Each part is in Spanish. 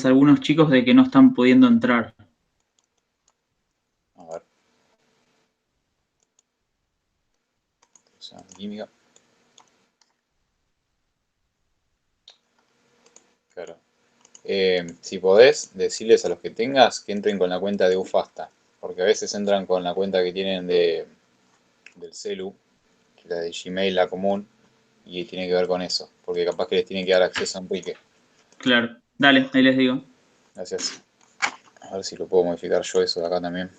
mensajes a algunos chicos de que no están pudiendo entrar. A ver. Química. Claro. Si podés, decirles a los que tengas que entren con la cuenta de Ufasta. Porque a veces entran con la cuenta que tienen del celu, que es la de Gmail, la común, y tiene que ver con eso. Porque capaz que les tienen que dar acceso a Enrique. Claro, dale, ahí les digo. Gracias. A ver si lo puedo modificar yo eso de acá también.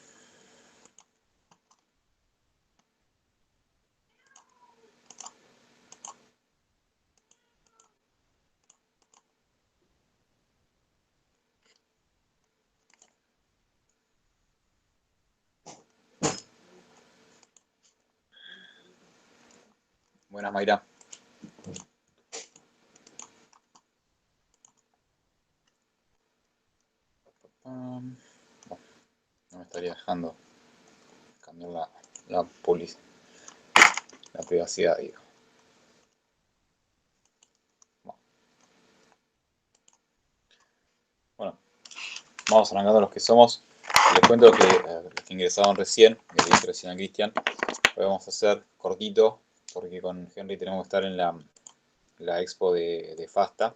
Buenas, Mayra. No me estaría dejando cambiar la privacidad, digo. Bueno, vamos arrancando los que somos. Les cuento que los que ingresaron recién, que le dije recién a Cristian, lo vamos a hacer cortito, porque con Henry tenemos que estar en la expo de Fasta.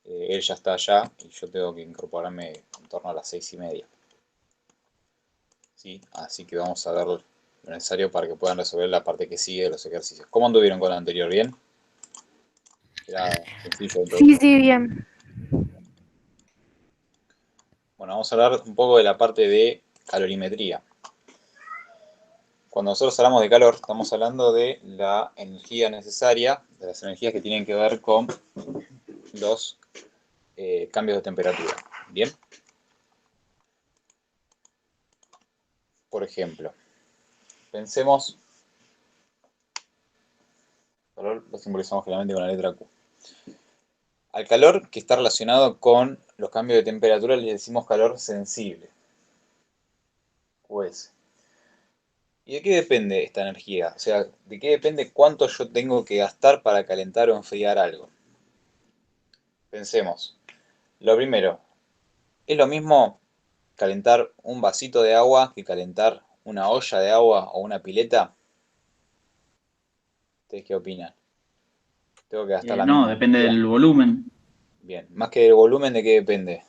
Él ya está allá y yo tengo que incorporarme en torno a las 6:30. ¿Sí? Así que vamos a ver lo necesario para que puedan resolver la parte que sigue de los ejercicios. ¿Cómo anduvieron con la anterior? ¿Bien? Era sencillo de todo. Sí, sí, bien. Bueno, vamos a hablar un poco de la parte de calorimetría. Cuando nosotros hablamos de calor, estamos hablando de la energía necesaria, de las energías que tienen que ver con los cambios de temperatura. ¿Bien? Por ejemplo, pensemos, calor lo simbolizamos claramente con la letra Q. Al calor que está relacionado con los cambios de temperatura le decimos calor sensible, QS. ¿Y de qué depende esta energía? O sea, ¿de qué depende cuánto yo tengo que gastar para calentar o enfriar algo? Pensemos. Lo primero, ¿es lo mismo calentar un vasito de agua que calentar una olla de agua o una pileta? ¿Ustedes qué opinan? ¿Tengo que gastar la No, misma depende energía? del volumen. Bien, más que el volumen, ¿de qué depende?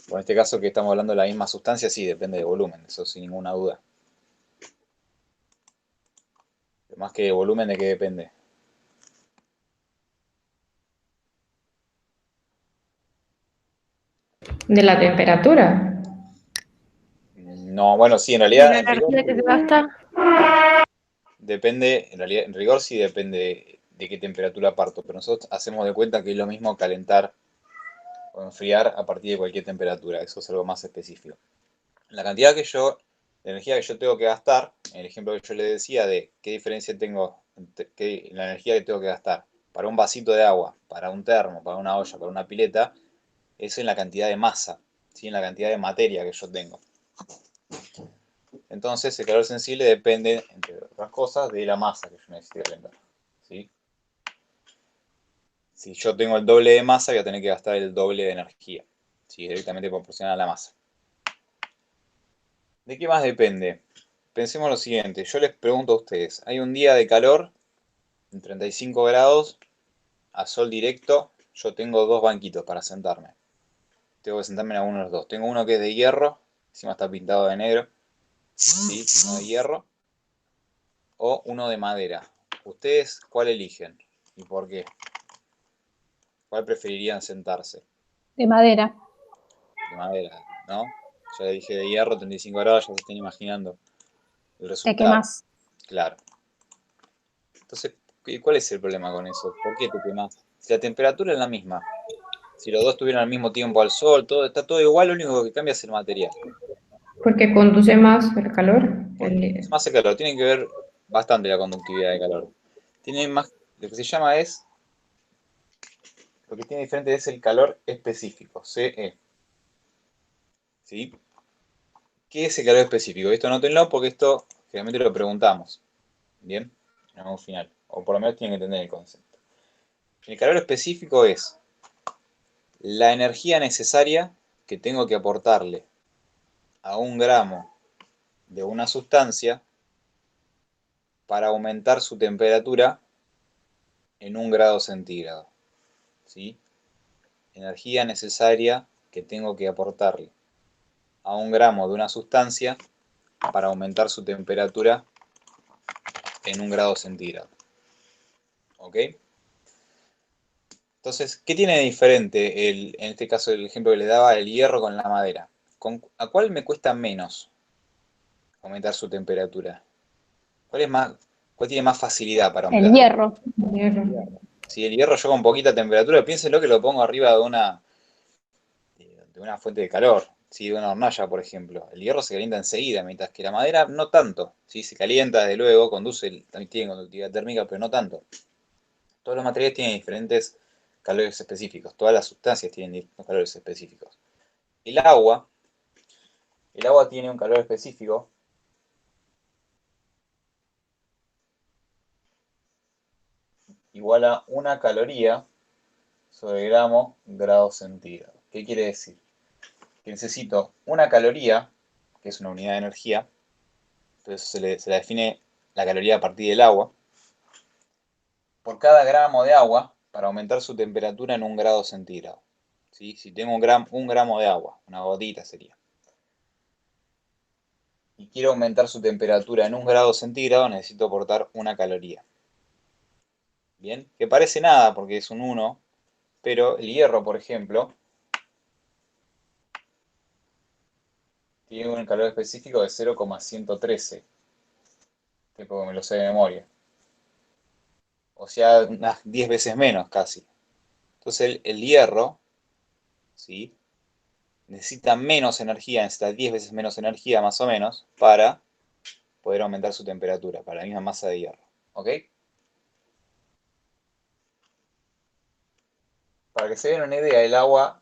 Por este caso que estamos hablando de la misma sustancia, sí, depende del volumen, eso sin ninguna duda. Más que el volumen, ¿de qué depende? ¿De la temperatura? No, bueno, sí, en ¿De la realidad, en rigor, energía que se gasta? depende, en realidad, en rigor sí depende de qué temperatura parto, pero nosotros hacemos de cuenta que es lo mismo calentar o enfriar a partir de cualquier temperatura, eso es algo más específico. La cantidad de energía que yo tengo que gastar, en el ejemplo que yo le decía de qué diferencia tengo entre la energía que tengo que gastar para un vasito de agua, para un termo, para una olla, para una pileta, es en la cantidad de masa, ¿sí? En la cantidad de materia que yo tengo. Entonces, el calor sensible depende, entre otras cosas, de la masa que yo necesite calentar, ¿sí? Si yo tengo el doble de masa, voy a tener que gastar el doble de energía, ¿sí? Directamente proporcional a la masa. ¿De qué más depende? Pensemos lo siguiente, yo les pregunto a ustedes, hay un día de calor, en 35 grados, a sol directo, yo tengo dos banquitos para sentarme. Tengo que sentarme en alguno de los dos. Tengo uno que es de hierro, encima está pintado de negro, ¿sí? Uno de hierro, o uno de madera. ¿Ustedes cuál eligen y por qué? ¿Cuál preferirían sentarse? De madera. De madera, ¿no? Ya le dije de hierro, 35 grados, ya se están imaginando el ¿De qué resultado. más? Claro. Entonces, ¿cuál es el problema con eso? ¿Por qué te quemas? Si la temperatura es la misma, si los dos estuvieran al mismo tiempo al sol, todo, está todo igual, lo único que cambia es el material. Porque conduce más el calor. Es más el calor, tiene que ver bastante la conductividad de calor. Tiene más, lo que se llama es, lo que tiene diferente es el calor específico, CE. ¿Sí? ¿Qué es el calor específico? Esto anótenlo porque esto generalmente lo preguntamos. ¿Bien? En algún final. O por lo menos tienen que entender el concepto. El calor específico es la energía necesaria que tengo que aportarle a 1 gramo de una sustancia para aumentar su temperatura en 1 grado centígrado. ¿Sí? Energía necesaria que tengo que aportarle a 1 gramo de una sustancia para aumentar su temperatura en 1 grado centígrado. ¿Ok? Entonces, ¿qué tiene de diferente en este caso el ejemplo que le daba el hierro con la madera? ¿A cuál me cuesta menos aumentar su temperatura? ¿Cuál tiene más facilidad para El aumentar? hierro. Hierro. Si el hierro yo con poquita temperatura, piénsenlo que lo pongo arriba de una fuente de calor, ¿sí? De una hornalla, por ejemplo. El hierro se calienta enseguida, mientras que la madera no tanto. ¿Sí? Se calienta, desde luego, también tiene conductividad térmica, pero no tanto. Todos los materiales tienen diferentes calores específicos, todas las sustancias tienen distintos calores específicos. El agua tiene un calor específico igual a 1 caloría sobre grado centígrado. ¿Qué quiere decir? Que necesito 1 caloría, que es una unidad de energía, entonces se la define la caloría a partir del agua, por cada gramo de agua para aumentar su temperatura en 1 grado centígrado. ¿Sí? Si tengo 1 gramo de agua, una gotita sería, y quiero aumentar su temperatura en 1 grado centígrado, necesito aportar 1 caloría. Bien, que parece nada porque es un 1, pero el hierro, por ejemplo, tiene un calor específico de 0,113, que porque me lo sé de memoria. O sea, unas 10 veces menos casi. Entonces el hierro, ¿sí? Necesita menos energía, necesita 10 veces menos energía más o menos para poder aumentar su temperatura, para la misma masa de hierro. ¿Ok? Para que se den una idea, el agua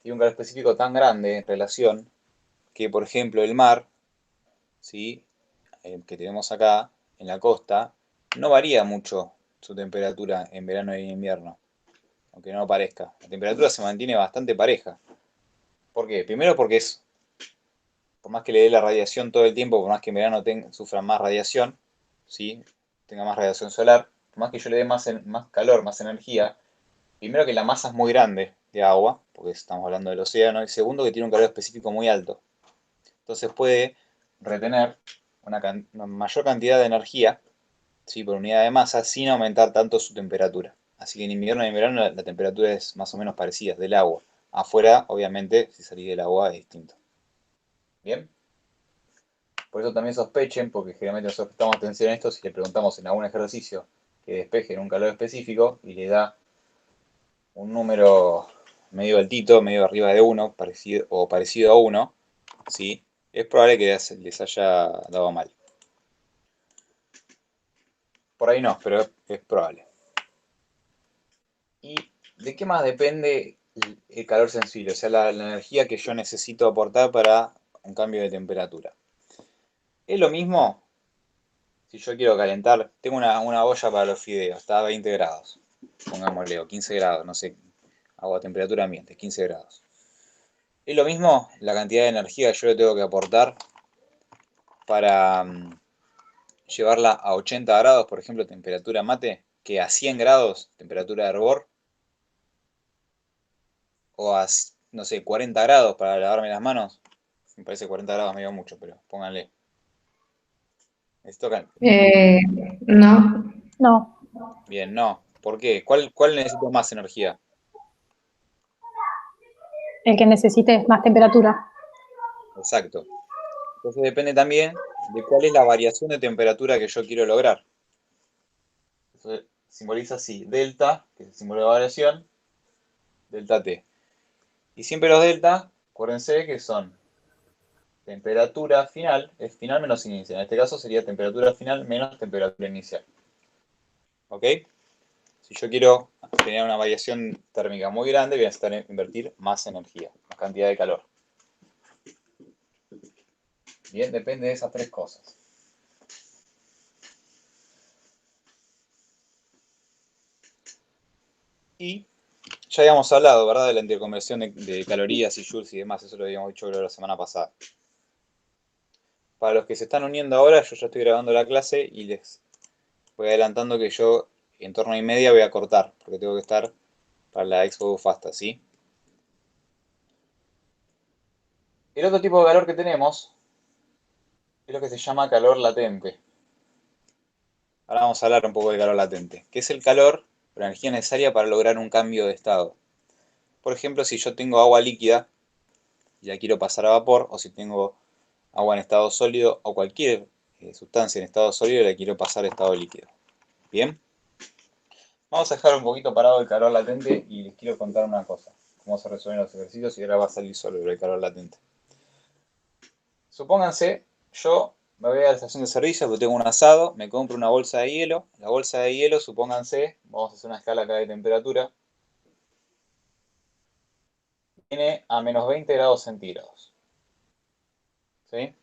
tiene un calor específico tan grande en relación que, por ejemplo, el mar, ¿sí? Que tenemos acá en la costa, no varía mucho su temperatura en verano y en invierno, aunque no lo parezca. La temperatura se mantiene bastante pareja. ¿Por qué? Primero porque por más que le dé la radiación todo el tiempo, por más que en verano sufra más radiación, ¿sí? Tenga más radiación solar, por más que yo le dé más calor, más energía, primero que la masa es muy grande de agua, porque estamos hablando del océano, y segundo que tiene un calor específico muy alto. Entonces puede retener una mayor cantidad de energía, ¿sí? Por unidad de masa sin aumentar tanto su temperatura. Así que en invierno y en verano la temperatura es más o menos parecida del agua. Afuera, obviamente, si salís del agua es distinto. ¿Bien? Por eso también sospechen, porque generalmente nosotros prestamos atención a esto si le preguntamos en algún ejercicio que despeje en un calor específico y le da un número medio altito, medio arriba de 1, parecido a 1, ¿sí? Es probable que les haya dado mal. Por ahí no, pero es probable. ¿Y de qué más depende el calor sensible? O sea, la energía que yo necesito aportar para un cambio de temperatura. Es lo mismo si yo quiero calentar. Tengo una olla para los fideos, está a 20 grados. Pongámosle, o 15 grados, no sé. Hago a temperatura ambiente, 15 grados. Es lo mismo la cantidad de energía que yo le tengo que aportar para llevarla a 80 grados, por ejemplo, temperatura mate, que a 100 grados, temperatura de hervor, o a, no sé, 40 grados para lavarme las manos. Me parece 40 grados medio mucho, pero pónganle. Necesito No. No. Bien, no. ¿Por qué? ¿Cuál necesito más energía? El que necesite más temperatura. Exacto. Entonces depende también de cuál es la variación de temperatura que yo quiero lograr. Eso simboliza así, delta, que es el símbolo de variación, delta T. Y siempre los delta, acuérdense que son temperatura final, es final menos inicial. En este caso sería temperatura final menos temperatura inicial. ¿Ok? Si yo quiero tener una variación térmica muy grande, voy a necesitar invertir más energía, más cantidad de calor. Bien, depende de esas tres cosas. Y ya habíamos hablado, ¿verdad?, de la interconversión de calorías y joules y demás. Eso lo habíamos dicho la semana pasada. Para los que se están uniendo ahora, yo ya estoy grabando la clase y les voy adelantando que yo en torno a media voy a cortar, porque tengo que estar para la Expo Fasta, ¿sí? El otro tipo de calor que tenemos es lo que se llama calor latente. Ahora vamos a hablar un poco de calor latente, que es el calor o la energía necesaria para lograr un cambio de estado. Por ejemplo, si yo tengo agua líquida y la quiero pasar a vapor, o si tengo agua en estado sólido o cualquier sustancia en estado sólido y la quiero pasar a estado líquido. Bien, vamos a dejar un poquito parado el calor latente y les quiero contar una cosa. Cómo se resuelven los ejercicios y ahora va a salir solo el calor latente. Supónganse, yo me voy a la estación de servicio porque tengo un asado, me compro una bolsa de hielo. La bolsa de hielo, supónganse, vamos a hacer una escala acá de temperatura, viene a menos 20 grados centígrados. ¿Sí?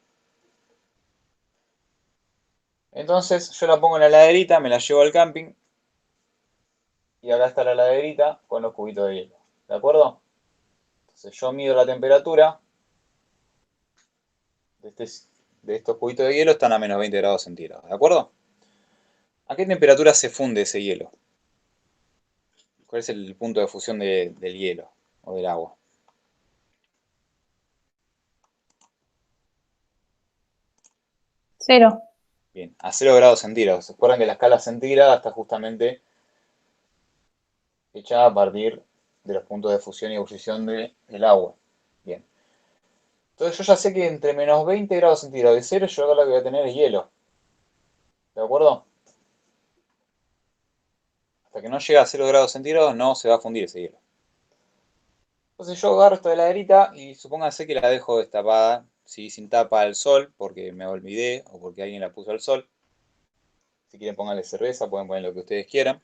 Entonces yo la pongo en la heladerita, me la llevo al camping y acá está la heladerita con los cubitos de hielo. ¿De acuerdo? Entonces yo mido la temperatura de estos cubitos de hielo, están a menos 20 grados centígrados. ¿De acuerdo? ¿A qué temperatura se funde ese hielo? ¿Cuál es el punto de fusión del hielo o del agua? 0. Bien, a 0 grados centígrados. ¿Se acuerdan que la escala centígrada está justamente hecha a partir de los puntos de fusión y ebullición del agua? Bien. Entonces yo ya sé que entre menos 20 grados centígrados y 0 yo acá lo que voy a tener es hielo. ¿De acuerdo? Hasta que no llegue a 0 grados centígrados no se va a fundir ese hielo. Entonces yo agarro esta heladerita y supónganse que la dejo destapada, ¿sí?, sin tapa al sol, porque me olvidé o porque alguien la puso al sol. Si quieren ponerle cerveza, pueden poner lo que ustedes quieran.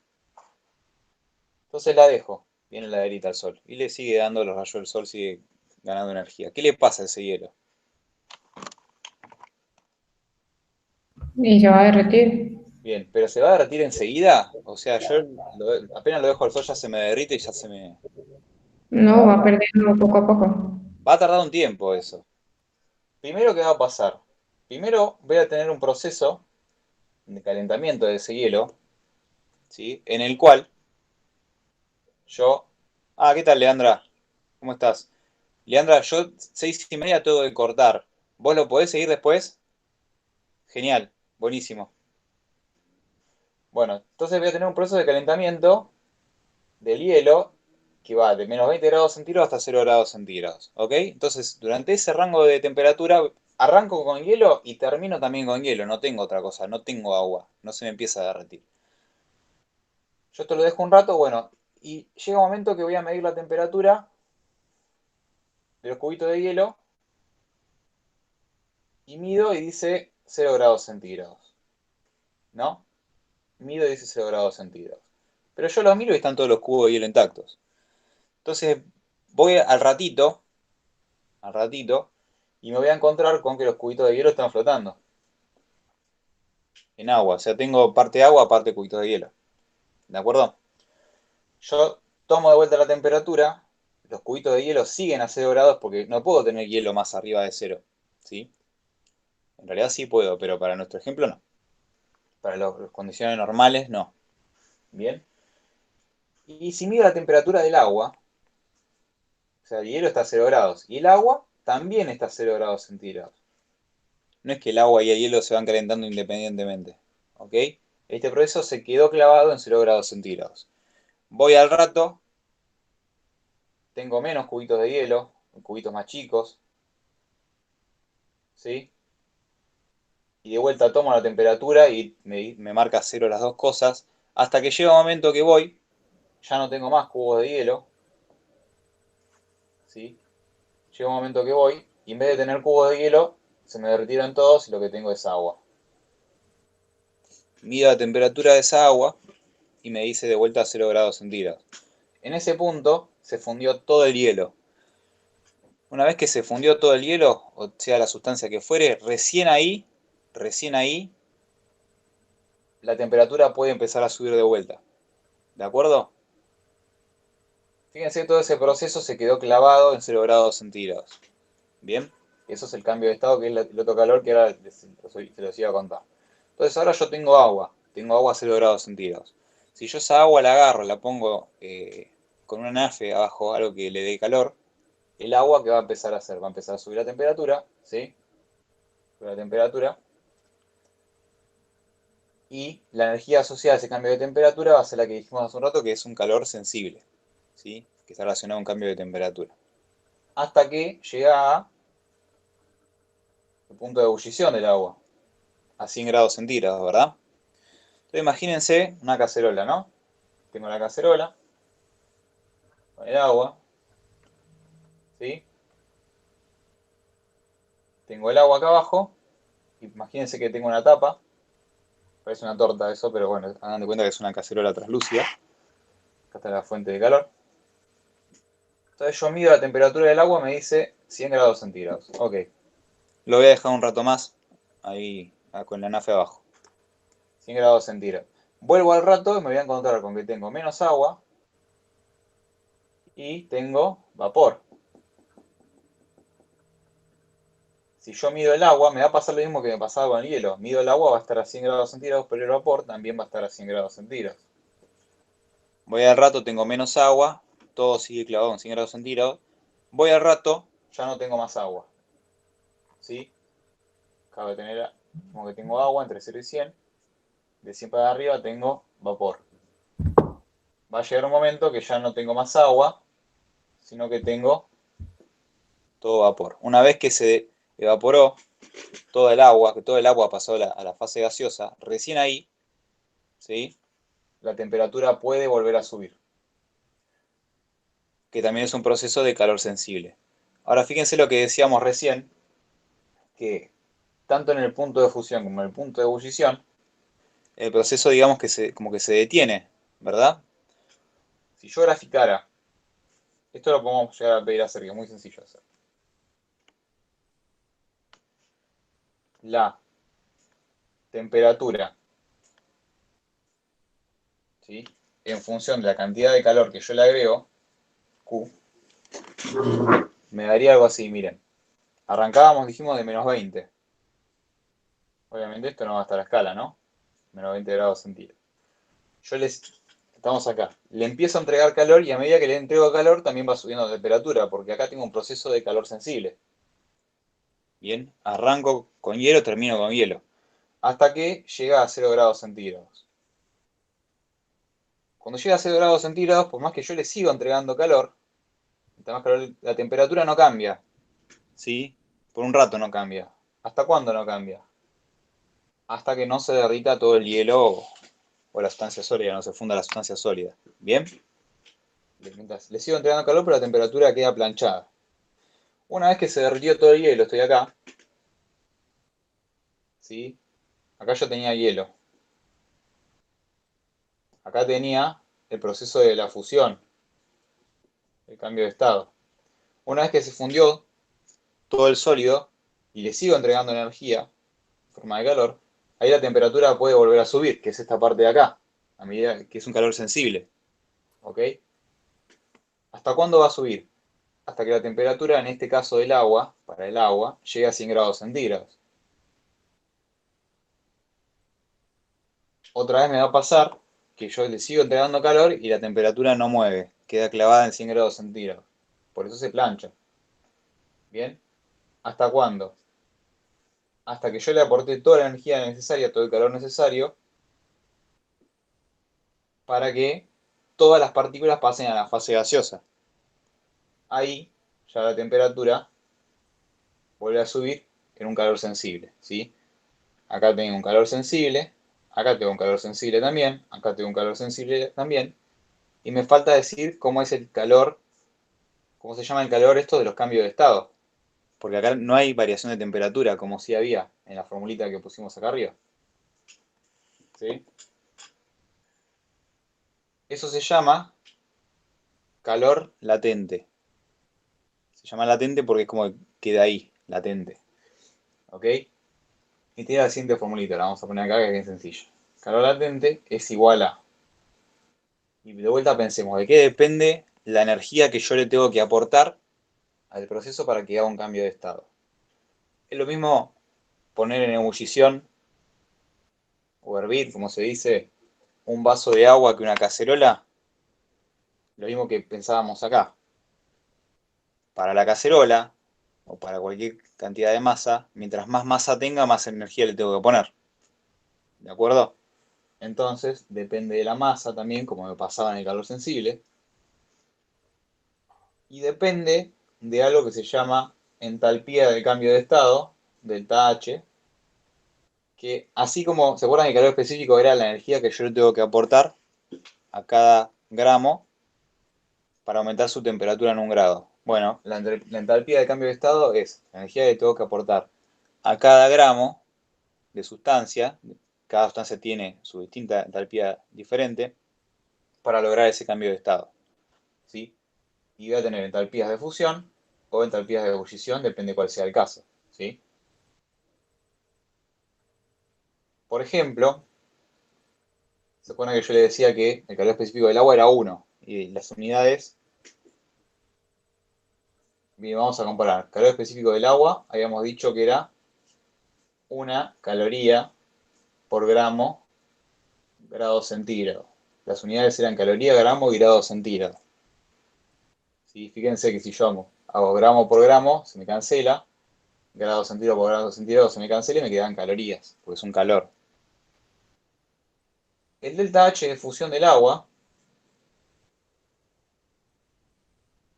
Entonces la dejo, viene la heladerita al sol, y le sigue dando los rayos del sol, sigue ganando energía. ¿Qué le pasa a ese hielo? Y se va a derretir. Bien, pero ¿se va a derretir enseguida? O sea, yo apenas lo dejo al sol ya se me derrite y ya se me... No, va perdiendo poco a poco. Va a tardar un tiempo eso. Primero, ¿qué va a pasar? Primero voy a tener un proceso de calentamiento de ese hielo, ¿sí?, en el cual yo... Ah, ¿qué tal, Leandra? ¿Cómo estás? Leandra, yo 6:30 tengo que cortar. ¿Vos lo podés seguir después? Genial, buenísimo. Bueno, entonces voy a tener un proceso de calentamiento del hielo que va de menos 20 grados centígrados hasta 0 grados centígrados. ¿Ok? Entonces, durante ese rango de temperatura, arranco con hielo y termino también con hielo. No tengo otra cosa, no tengo agua. No se me empieza a derretir. Yo esto lo dejo un rato, bueno, y llega un momento que voy a medir la temperatura de los cubitos de hielo y mido y dice 0 grados centígrados. ¿No? Mido y dice 0 grados centígrados. Pero yo lo miro y están todos los cubos de hielo intactos. Entonces voy al ratito, y me voy a encontrar con que los cubitos de hielo están flotando en agua. O sea, tengo parte agua, parte cubitos de hielo. ¿De acuerdo? Yo tomo de vuelta la temperatura, los cubitos de hielo siguen a 0 grados porque no puedo tener hielo más arriba de 0. ¿Sí? En realidad sí puedo, pero para nuestro ejemplo no. Para las condiciones normales no. Bien. Y si mido la temperatura del agua, o sea, el hielo está a 0 grados y el agua también está a 0 grados centígrados. No es que el agua y el hielo se van calentando independientemente. ¿Ok? Este proceso se quedó clavado en 0 grados centígrados. Voy al rato, tengo menos cubitos de hielo, cubitos más chicos. ¿Sí? Y de vuelta tomo la temperatura y me marca 0 las dos cosas. Hasta que llega un momento que voy, ya no tengo más cubos de hielo. ¿Sí? Llega un momento que voy y en vez de tener cubos de hielo, se me derritieron todos y lo que tengo es agua. Mido la temperatura de esa agua y me dice de vuelta a 0 grados centígrados. En ese punto se fundió todo el hielo. Una vez que se fundió todo el hielo, o sea la sustancia que fuere, recién ahí, la temperatura puede empezar a subir de vuelta. ¿De acuerdo? Fíjense que todo ese proceso se quedó clavado en 0 grados centígrados. Bien, eso es el cambio de estado, que es el otro calor que ahora se los iba a contar. Entonces ahora yo tengo agua a 0 grados centígrados. Si yo esa agua la agarro, la pongo con una anafe abajo, algo que le dé calor, el agua que va a empezar a hacer, va a empezar a subir la temperatura, ¿sí? Subir la temperatura. Y la energía asociada a ese cambio de temperatura va a ser la que dijimos hace un rato, que es un calor sensible, ¿sí? Que está relacionado a un cambio de temperatura. Hasta que llega a el punto de ebullición del agua, a 100 grados centígrados, ¿verdad? Entonces imagínense una cacerola, ¿no? Tengo la cacerola con el agua, ¿sí? Tengo el agua acá abajo, imagínense que tengo una tapa, parece una torta eso, pero bueno, hagan de cuenta que es una cacerola translúcida. Acá está la fuente de calor. Entonces yo mido la temperatura del agua, me dice 100 grados centígrados. Ok. Lo voy a dejar un rato más, ahí con la anafe abajo. 100 grados centígrados. Vuelvo al rato y me voy a encontrar con que tengo menos agua y tengo vapor. Si yo mido el agua, me va a pasar lo mismo que me pasaba con el hielo. Mido el agua, va a estar a 100 grados centígrados, pero el vapor también va a estar a 100 grados centígrados. Voy al rato, tengo menos agua, todo sigue clavado en 100 grados centígrados. Voy al rato, ya no tengo más agua. ¿Sí? Acabo de tener, como que tengo agua entre 0 y 100. De 100 para arriba tengo vapor. Va a llegar un momento que ya no tengo más agua, sino que tengo todo vapor. Una vez que se evaporó toda el agua, que todo el agua pasó a la fase gaseosa, recién ahí, ¿sí? La temperatura puede volver a subir. Que también es un proceso de calor sensible. Ahora fíjense lo que decíamos recién, que tanto en el punto de fusión como en el punto de ebullición, el proceso digamos que como que se detiene, ¿verdad? Si yo graficara, esto lo podemos llegar a pedir a hacer, que es muy sencillo de hacer. La temperatura, ¿sí? En función de la cantidad de calor que yo le agrego, Q, me daría algo así, miren. Arrancábamos, dijimos, de menos 20. Obviamente esto no va a estar a escala, ¿no? Menos 20 grados centígrados. Estamos acá. Le empiezo a entregar calor y a medida que le entrego calor también va subiendo la temperatura, porque acá tengo un proceso de calor sensible. Bien, arranco con hielo, termino con hielo. Hasta que llega a 0 grados centígrados. Cuando llega a 0 grados centígrados, por más que yo le sigo entregando calor, la temperatura no cambia. ¿Sí? Por un rato no cambia. ¿Hasta cuándo no cambia? Hasta que no se derrita todo el hielo o la sustancia sólida, no se funda la sustancia sólida. ¿Bien? Le sigo entregando calor, pero la temperatura queda planchada. Una vez que se derritió todo el hielo, estoy acá. ¿Sí? Acá yo tenía hielo. Acá tenía el proceso de la fusión, el cambio de estado. Una vez que se fundió todo el sólido y le sigo entregando energía en forma de calor, ahí la temperatura puede volver a subir, que es esta parte de acá, a medida que es un calor sensible. ¿Ok? ¿Hasta cuándo va a subir? Hasta que la temperatura, en este caso del agua, para el agua, llegue a 100 grados centígrados. Otra vez me va a pasar que yo le sigo entregando calor y la temperatura no mueve, queda clavada en 100 grados centígrados. Por eso se plancha. ¿Bien? ¿Hasta cuándo? Hasta que yo le aporté toda la energía necesaria, todo el calor necesario, para que todas las partículas pasen a la fase gaseosa. Ahí ya la temperatura vuelve a subir en un calor sensible, ¿sí? Acá tengo un calor sensible, acá tengo un calor sensible también, acá tengo un calor sensible también, y me falta decir cómo es el calor, cómo se llama el calor esto de los cambios de estado, porque acá no hay variación de temperatura como sí había en la formulita que pusimos acá arriba. ¿Sí? Eso se llama calor latente. Se llama latente porque es como que queda ahí, latente. ¿Ok? Y tiene la siguiente formulita, la vamos a poner acá que es bien sencilla. Calor latente es igual a... Y de vuelta pensemos, ¿de qué depende la energía que yo le tengo que aportar al proceso para que haga un cambio de estado. Es lo mismo poner en ebullición o hervir, como se dice, un vaso de agua que una cacerola. Lo mismo que pensábamos acá. Para la cacerola, o para cualquier cantidad de masa, mientras más masa tenga, más energía le tengo que poner. ¿De acuerdo? Entonces, depende de la masa también, como me pasaba en el calor sensible. Y depende de algo que se llama entalpía del cambio de estado, delta H, que así como, ¿se acuerdan que el calor específico era la energía que yo le tengo que aportar a cada gramo para aumentar su temperatura en 1 grado? Bueno, la entalpía de cambio de estado es la energía que tengo que aportar a cada gramo de sustancia, cada sustancia tiene su distinta entalpía diferente, para lograr ese cambio de estado, ¿sí? Y voy a tener entalpías de fusión o entalpías de ebullición, depende cuál sea el caso, ¿sí? Por ejemplo, se supone que yo le decía que el calor específico del agua era 1, y las unidades. Bien, vamos a comparar. Calor específico del agua, habíamos dicho que era 1 caloría por grado centígrado. Las unidades eran caloría, gramo y grado centígrado. ¿Sí? Fíjense que si yo hago gramo por gramo, se me cancela. Grado centígrado por grado centígrado se me cancela y me quedan calorías, porque es un calor. El delta H de fusión del agua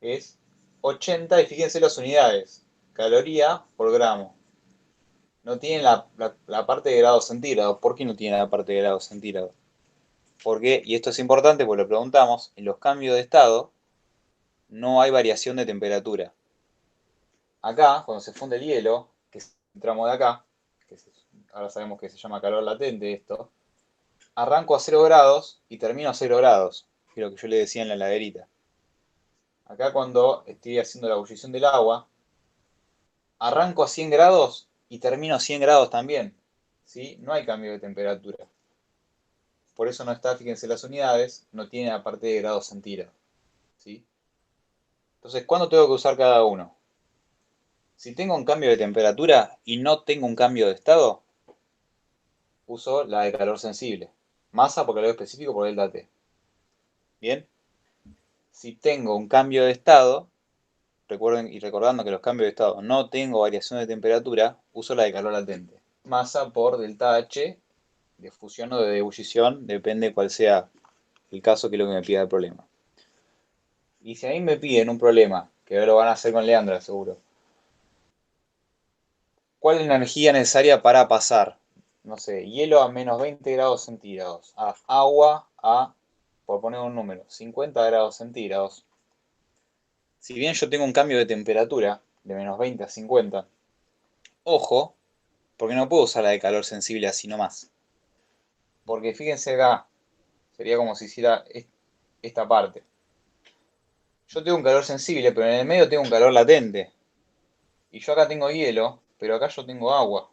es 80, y fíjense las unidades, caloría por gramo. No tiene la parte de grado centígrado. ¿Por qué no tiene la parte de grado centígrado? Porque, y esto es importante porque lo preguntamos, en los cambios de estado no hay variación de temperatura. Acá, cuando se funde el hielo, que es el tramo de acá, ahora sabemos que se llama calor latente esto, arranco a 0 grados y termino a 0 grados, que es lo que yo le decía en la heladerita. Acá cuando estoy haciendo la ebullición del agua, arranco a 100 grados y termino a 100 grados también, ¿sí? No hay cambio de temperatura. Por eso no está, fíjense las unidades, no tiene la parte de grados centígrados, ¿sí? Entonces, ¿cuándo tengo que usar cada uno? Si tengo un cambio de temperatura y no tengo un cambio de estado, uso la de calor sensible. Masa por calor específico por delta T. ¿Bien? Si tengo un cambio de estado, recuerden y recordando que los cambios de estado no tengo variación de temperatura, uso la de calor latente. Masa por delta H de fusión o de ebullición, depende cuál sea el caso, que es lo que me pida el problema. Y si a mí me piden un problema, que ahora lo van a hacer con Leandra seguro, ¿cuál es la energía necesaria para pasar, no sé, hielo a menos 20 grados centígrados, a agua a, por poner un número, 50 grados centígrados? Si bien yo tengo un cambio de temperatura de menos 20 a 50, ojo, porque no puedo usar la de calor sensible así nomás. Porque fíjense acá, sería como si hiciera esta parte. Yo tengo un calor sensible, pero en el medio tengo un calor latente. Y yo acá tengo hielo, pero acá yo tengo agua.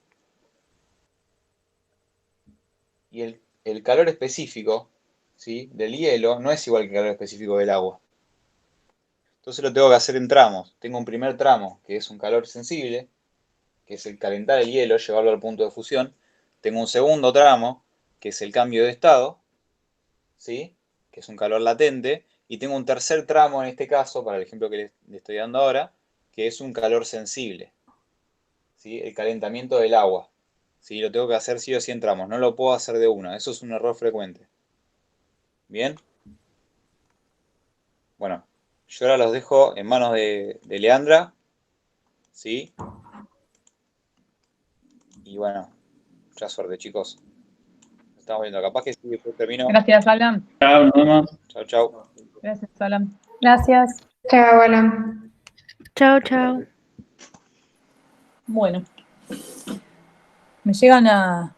Y el calor específico, ¿sí?, del hielo no es igual que el calor específico del agua. Entonces lo tengo que hacer en tramos. Tengo un primer tramo, que es un calor sensible, que es el calentar el hielo, llevarlo al punto de fusión. Tengo un segundo tramo, que es el cambio de estado, ¿sí?, que es un calor latente. Y tengo un tercer tramo, en este caso, para el ejemplo que le estoy dando ahora, que es un calor sensible, ¿sí?, el calentamiento del agua. ¿Sí? Lo tengo que hacer sí o sí en tramos, no lo puedo hacer de una, eso es un error frecuente. ¿Bien? Bueno, yo ahora los dejo en manos de Leandra, ¿sí? Y bueno, mucha suerte, chicos. Nos estamos viendo, capaz que sí, después termino. Gracias, Alan. Chao, nos vemos. Chau, chau. Gracias, Alan. Gracias. Chao, Alan. Chao, chao. Bueno. Me llegan a